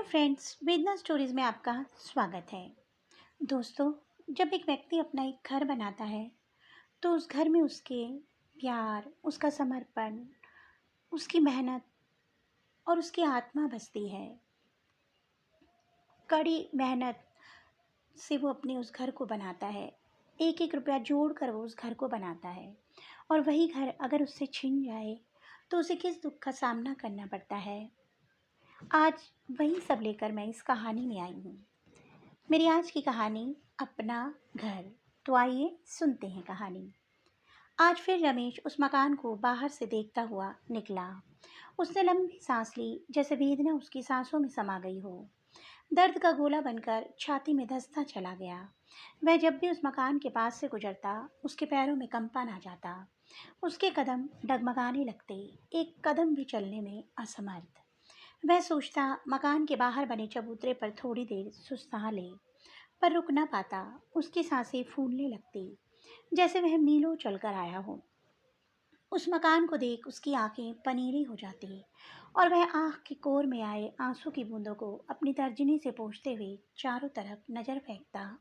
Friends, वेदना stories में आपका स्वागत है। दोस्तों, जब एक व्यक्ति अपना एक घर बनाता है तो उस घर में उसके प्यार, उसका समर्पण, उसकी मेहनत और उसकी आत्मा बसती है। कड़ी मेहनत से वो अपने उस घर को बनाता है। एक एक रुपया जोड़ कर वो उस घर को बनाता है और वही घर अगर उससे छिन जाए तो उसे किस दुख का सामना करना पड़ता है। आज वही सब लेकर मैं इस कहानी में आई हूँ। मेरी आज की कहानी अपना घर। तो आइए सुनते हैं कहानी। आज फिर रमेश उस मकान को बाहर से देखता हुआ निकला। उसने लंबी सांस ली, जैसे वेदना उसकी सांसों में समा गई हो। दर्द का गोला बनकर छाती में धंसता चला गया। वह जब भी उस मकान के पास से गुजरता, उसके पैरों में कंपन आ जाता। उसके कदम डगमगाने लगते, एक कदम भी चलने में असमर्थ। वह सोचता मकान के बाहर बने चबूतरे पर थोड़ी देर सुस्ता ले, पर रुक ना पाता। उसकी सांसें फूलने लगती, जैसे वह मीलों चलकर आया हो। उस मकान को देख उसकी आंखें पनीरी हो जाती और वह आँख की कोर में आए आंसू की बूंदों को अपनी तर्जनी से पोंछते हुए चारों तरफ नजर फेंकता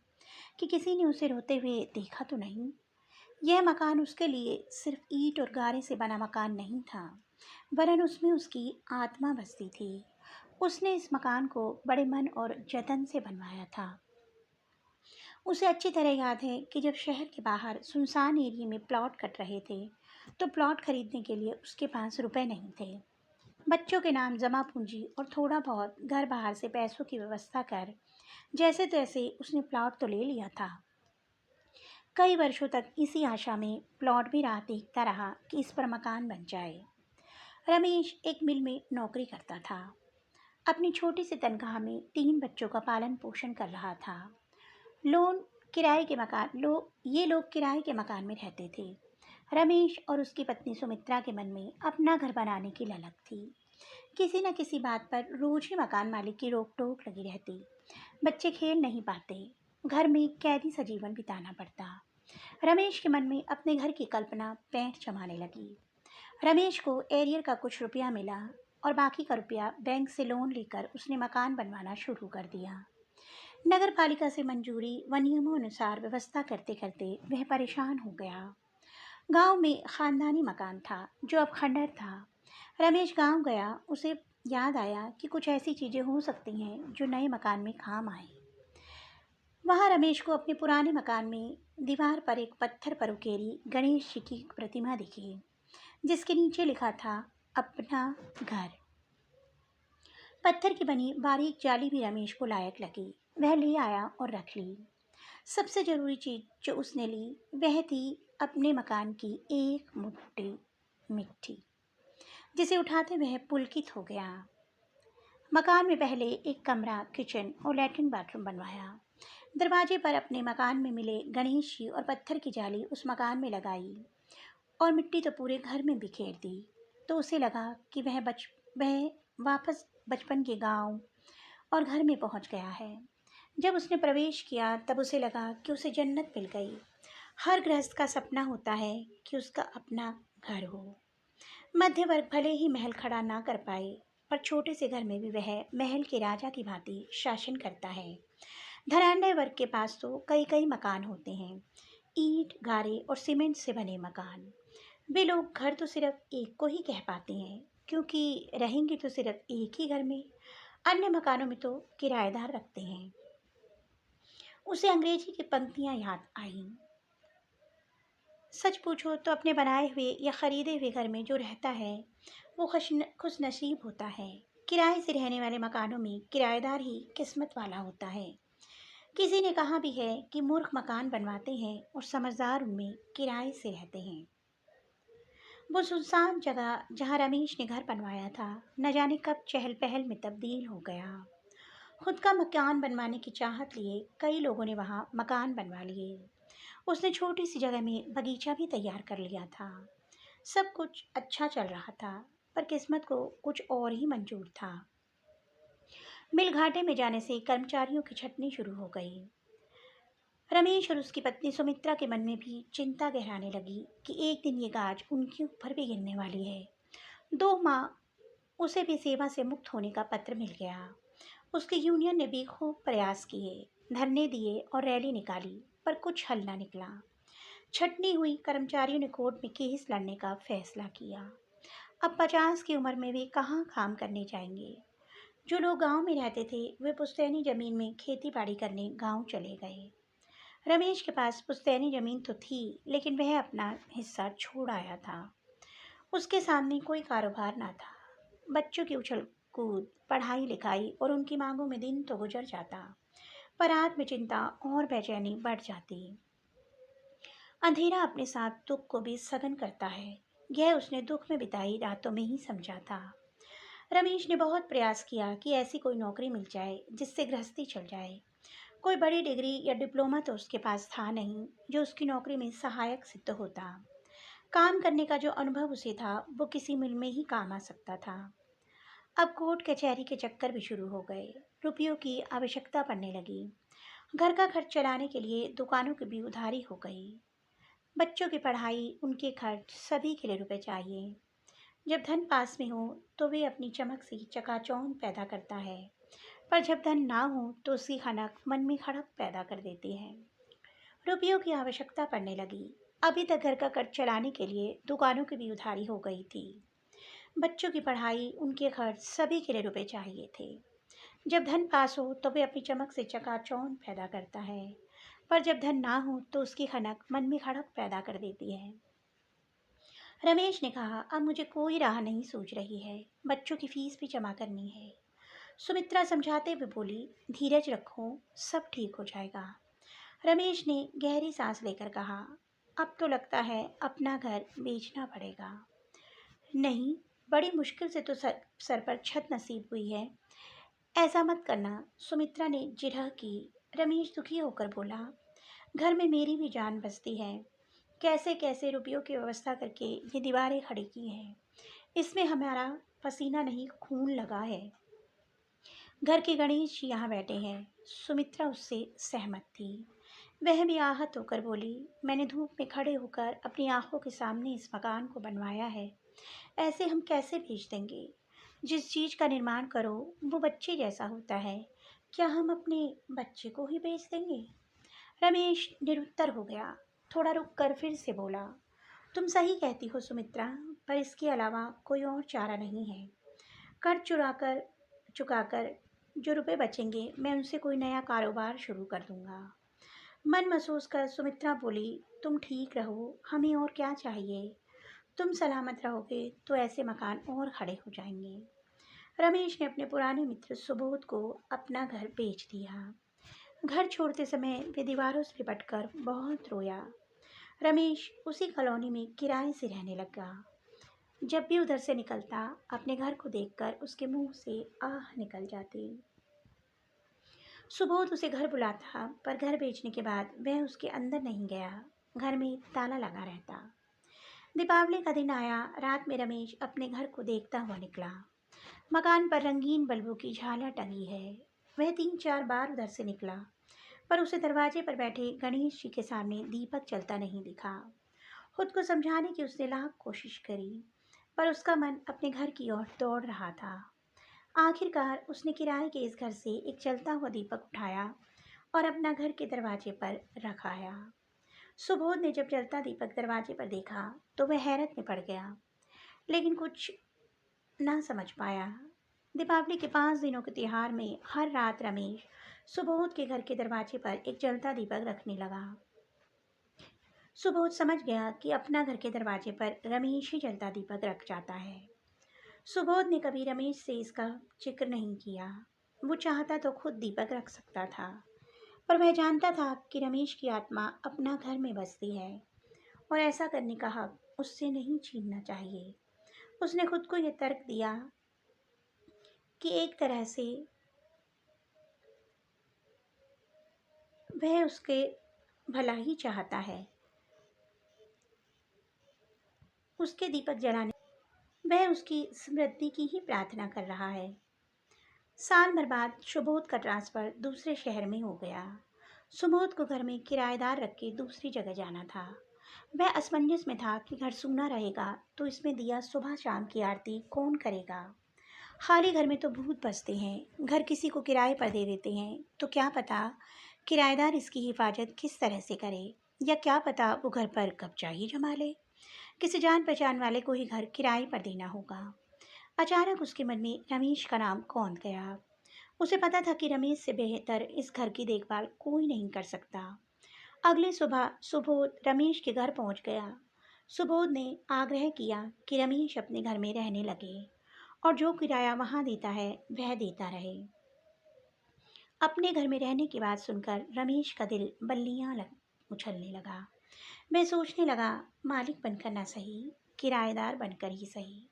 कि किसी ने उसे रोते हुए देखा तो नहीं। यह मकान उसके लिए सिर्फ ईंट और गारे से बना मकान नहीं था, वरन उसमें उसकी आत्मा बसती थी। उसने इस मकान को बड़े मन और जतन से बनवाया था। उसे अच्छी तरह याद है कि जब शहर के बाहर सुनसान एरिया में प्लॉट कट रहे थे तो प्लॉट खरीदने के लिए उसके पास रुपए नहीं थे। बच्चों के नाम जमा पूंजी और थोड़ा बहुत घर बाहर से पैसों की व्यवस्था कर जैसे तैसे उसने प्लॉट तो ले लिया था। कई वर्षों तक इसी आशा में प्लॉट भी राह देखता रहा कि इस पर मकान बन जाए। रमेश एक मिल में नौकरी करता था। अपनी छोटी सी तनख्वाह में 3 बच्चों का पालन पोषण कर रहा था। लोन किराए के मकान लोग ये लोग किराए के मकान में रहते थे। रमेश और उसकी पत्नी सुमित्रा के मन में अपना घर बनाने की ललक थी। किसी न किसी बात पर रोज ही मकान मालिक की रोक टोक लगी रहती। बच्चे खेल नहीं पाते, घर में कैदी सा जीवन बिताना पड़ता। रमेश के मन में अपने घर की कल्पना पैंठ जमाने लगी। रमेश को एरियर का कुछ रुपया मिला और बाकी का रुपया बैंक से लोन लेकर उसने मकान बनवाना शुरू कर दिया। नगर पालिका से मंजूरी व नियमों अनुसार व्यवस्था करते करते वह परेशान हो गया। गांव में खानदानी मकान था जो अब खंडर था। रमेश गांव गया, उसे याद आया कि कुछ ऐसी चीजें हो सकती हैं जो नए मकान में काम आए। वहां रमेश को अपने पुराने मकान में दीवार पर एक पत्थर पर उकेरी गणेश जी की प्रतिमा दिखी, जिसके नीचे लिखा था अपना घर। पत्थर की बनी बारीक जाली भी रमेश को लायक लगी। वह ले आया और रख ली। सबसे जरूरी चीज जो उसने ली वह थी अपने मकान की एक मुट्ठी मिट्टी, जिसे उठाते वह पुलकित हो गया। मकान में पहले एक कमरा, किचन और लैट्रिन बाथरूम बनवाया। दरवाजे पर अपने मकान में मिले गणेश जी और पत्थर की जाली उस मकान में लगाई और मिट्टी तो पूरे घर में बिखेर दी। तो उसे लगा कि वह वापस बचपन के गांव और घर में पहुंच गया है। जब उसने प्रवेश किया तब उसे लगा कि उसे जन्नत मिल गई। हर गृहस्थ का सपना होता है कि उसका अपना घर हो। मध्य वर्ग भले ही महल खड़ा ना कर पाए, पर छोटे से घर में भी वह महल के राजा की भांति शासन करता है। धनाढ्य वर्ग के पास तो कई कई मकान होते हैं, ईंट गारे और सीमेंट से बने मकान। वे लोग घर तो सिर्फ एक को ही कह पाते हैं, क्योंकि रहेंगे तो सिर्फ एक ही घर में। अन्य मकानों में तो किराएदार रखते हैं। उसे अंग्रेजी की पंक्तियां याद आईं। सच पूछो तो अपने बनाए हुए या खरीदे हुए घर में जो रहता है वो खुश नसीब होता है। किराए से रहने वाले मकानों में किराएदार ही किस्मत वाला होता है। किसी ने कहा भी है कि मूर्ख मकान बनवाते हैं और समझदार उनमें किराए से रहते हैं। वो सुनसान जगह जहाँ रमेश ने घर बनवाया था, न जाने कब चहल पहल में तब्दील हो गया। खुद का मकान बनवाने की चाहत लिए कई लोगों ने वहाँ मकान बनवा लिए। उसने छोटी सी जगह में बगीचा भी तैयार कर लिया था। सब कुछ अच्छा चल रहा था, पर किस्मत को कुछ और ही मंजूर था। मिल घाटे में जाने से कर्मचारियों की छटनी शुरू हो गई। रमेश और उसकी पत्नी सुमित्रा के मन में भी चिंता गहराने लगी कि एक दिन ये गाज उनके ऊपर भी गिरने वाली है। 2 माह उसे भी सेवा से मुक्त होने का पत्र मिल गया। उसके यूनियन ने भी खूब प्रयास किए, धरने दिए और रैली निकाली, पर कुछ हल न निकला। छटनी हुई, कर्मचारियों ने कोर्ट में केस लड़ने का फैसला किया। अब 50 की उम्र में वे कहाँ काम करने जाएंगे। जो लोग गांव में रहते थे वे पुश्तैनी जमीन में खेती बाड़ी करने गांव चले गए। रमेश के पास पुश्तैनी जमीन तो थी, लेकिन वह अपना हिस्सा छोड़ आया था। उसके सामने कोई कारोबार ना था। बच्चों की उछल कूद, पढ़ाई लिखाई और उनकी मांगों में दिन तो गुजर जाता, पर रात में चिंता और बेचैनी बढ़ जाती। अंधेरा अपने साथ दुख को भी सघन करता है, यह उसने दुख में बिताई रातों में ही समझा था। रमेश ने बहुत प्रयास किया कि ऐसी कोई नौकरी मिल जाए जिससे गृहस्थी चल जाए। कोई बड़ी डिग्री या डिप्लोमा तो उसके पास था नहीं जो उसकी नौकरी में सहायक सिद्ध होता। काम करने का जो अनुभव उसे था वो किसी मिल में ही काम आ सकता था। अब कोर्ट कचहरी के चक्कर भी शुरू हो गए। रुपयों की आवश्यकता पड़ने लगी। घर का खर्च चलाने के लिए दुकानों की भी उधारी हो गई। बच्चों की पढ़ाई, उनके खर्च, सभी के लिए रुपए चाहिए। जब धन पास में हो तो वे अपनी चमक से चकाचौंध पैदा करता है, पर जब धन ना हो तो उसकी खनक मन में खड़क पैदा कर देती है। रुपयों की आवश्यकता पड़ने लगी। अभी तक घर का खर्च चलाने के लिए दुकानों की भी उधारी हो गई थी। बच्चों की पढ़ाई, उनके खर्च, सभी के लिए रुपए चाहिए थे। जब धन पास हो तो वे अपनी चमक से चकाचौंध पैदा करता है, पर जब धन ना हो तो उसकी खनक मन में खड़क पैदा कर देती है। रमेश ने कहा, अब मुझे कोई राह नहीं सूझ रही है, बच्चों की फीस भी जमा करनी है। सुमित्रा समझाते हुए बोली, धीरज रखो, सब ठीक हो जाएगा। रमेश ने गहरी सांस लेकर कहा, अब तो लगता है अपना घर बेचना पड़ेगा। नहीं, बड़ी मुश्किल से तो सर पर छत नसीब हुई है। ऐसा मत करना, सुमित्रा ने जिरह की। रमेश दुखी होकर बोला, घर में मेरी भी जान बसती है। कैसे कैसे रुपयों की व्यवस्था करके ये दीवारें खड़ी की हैं। इसमें हमारा पसीना नहीं, खून लगा है। घर के गणेश जी यहाँ बैठे हैं। सुमित्रा उससे सहमत थी। वह भी आहत होकर बोली, मैंने धूप में खड़े होकर अपनी आंखों के सामने इस मकान को बनवाया है, ऐसे हम कैसे बेच देंगे। जिस चीज़ का निर्माण करो वो बच्चे जैसा होता है, क्या हम अपने बच्चे को ही बेच देंगे। रमेश निरुत्तर हो गया। थोड़ा रुक कर फिर से बोला, तुम सही कहती हो सुमित्रा, पर इसके अलावा कोई और चारा नहीं है। कर्ज चुकाकर जो रुपए बचेंगे मैं उनसे कोई नया कारोबार शुरू कर दूंगा। मन महसूस कर सुमित्रा बोली, तुम ठीक रहो, हमें और क्या चाहिए। तुम सलामत रहोगे तो ऐसे मकान और खड़े हो जाएंगे। रमेश ने अपने पुराने मित्र सुबोध को अपना घर बेच दिया। घर छोड़ते समय वे दीवारों से लिपटकर बहुत रोया। रमेश उसी कॉलोनी में किराए से रहने लगा। जब भी उधर से निकलता अपने घर को देखकर उसके मुंह से आह निकल जाती। सुबोध उसे घर बुलाता, पर घर बेचने के बाद वह उसके अंदर नहीं गया। घर में ताला लगा रहता। दीपावली का दिन आया। रात में रमेश अपने घर को देखता हुआ निकला। मकान पर रंगीन बल्बों की झालर टंगी है। वह 3-4 बार उधर से निकला, पर उसे दरवाजे पर बैठे गणेश जी के सामने दीपक जलता नहीं दिखा। खुद को समझाने की उसने लाख कोशिश करी, पर उसका मन अपने घर की ओर दौड़ रहा था। आखिरकार उसने किराए के इस घर से एक जलता हुआ दीपक उठाया और अपना घर के दरवाजे पर रखाया। सुबोध ने जब जलता दीपक दरवाजे पर देखा तो वह हैरत में पड़ गया, लेकिन कुछ ना समझ पाया। दीपावली के 5 दिनों के त्योहार में हर रात रमेश सुबोध के घर के दरवाजे पर एक जलता दीपक रखने लगा। सुबोध समझ गया कि अपना घर के दरवाजे पर रमेश ही जलता दीपक रख जाता है। सुबोध ने कभी रमेश से इसका जिक्र नहीं किया। वो चाहता तो खुद दीपक रख सकता था, पर वह जानता था कि रमेश की आत्मा अपना घर में बसती है और ऐसा करने का हक उससे नहीं छीनना चाहिए। उसने खुद को यह तर्क दिया कि एक तरह से वह उसके भला ही चाहता है। उसके दीपक जलाने वह उसकी समृद्धि की ही प्रार्थना कर रहा है। साल भर बाद सुबोध का ट्रांसफ़र दूसरे शहर में हो गया। सुबोध को घर में किराएदार रख के दूसरी जगह जाना था। वह असमंजस में था कि घर सूना रहेगा तो इसमें दिया सुबह शाम की आरती कौन करेगा। खाली घर में तो भूत बसते हैं। घर किसी को किराए पर दे देते हैं तो क्या पता किराएदार इसकी हिफाजत किस तरह से करे, या क्या पता वो घर पर कब्जा ही जमा ले। किसी जान पहचान वाले को ही घर किराए पर देना होगा। अचानक उसके मन में रमेश का नाम कौन गया। उसे पता था कि रमेश से बेहतर इस घर की देखभाल कोई नहीं कर सकता। अगली सुबह सुबोध रमेश के घर पहुंच गया। सुबोध ने आग्रह किया कि रमेश अपने घर में रहने लगे और जो किराया वहां देता है वह देता रहे। अपने घर में रहने की बात सुनकर रमेश का दिल बल्लियां उछलने लगा। मैं सोचने लगा, मालिक बनकर ना सही, किराएदार बनकर ही सही,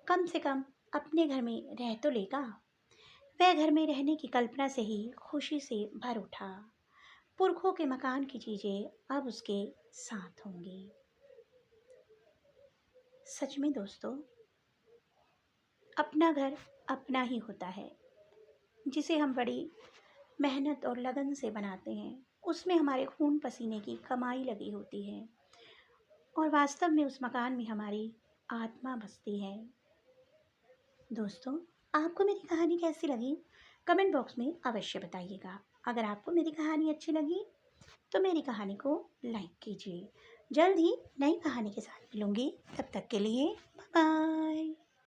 कम से कम अपने घर में रह तो लेगा। वह घर में रहने की कल्पना से ही खुशी से भर उठा। पुरखों के मकान की चीजें अब उसके साथ होंगी। सच में दोस्तों, अपना घर अपना ही होता है, जिसे हम बड़ी मेहनत और लगन से बनाते हैं। उसमें हमारे खून पसीने की कमाई लगी होती है और वास्तव में उस मकान में हमारी आत्मा बसती है। दोस्तों, आपको मेरी कहानी कैसी लगी? कमेंट बॉक्स में अवश्य बताइएगा। अगर आपको मेरी कहानी अच्छी लगी तो मेरी कहानी को लाइक कीजिए। जल्द ही नई कहानी के साथ मिलूंगी। तब तक के लिए बाय बाय।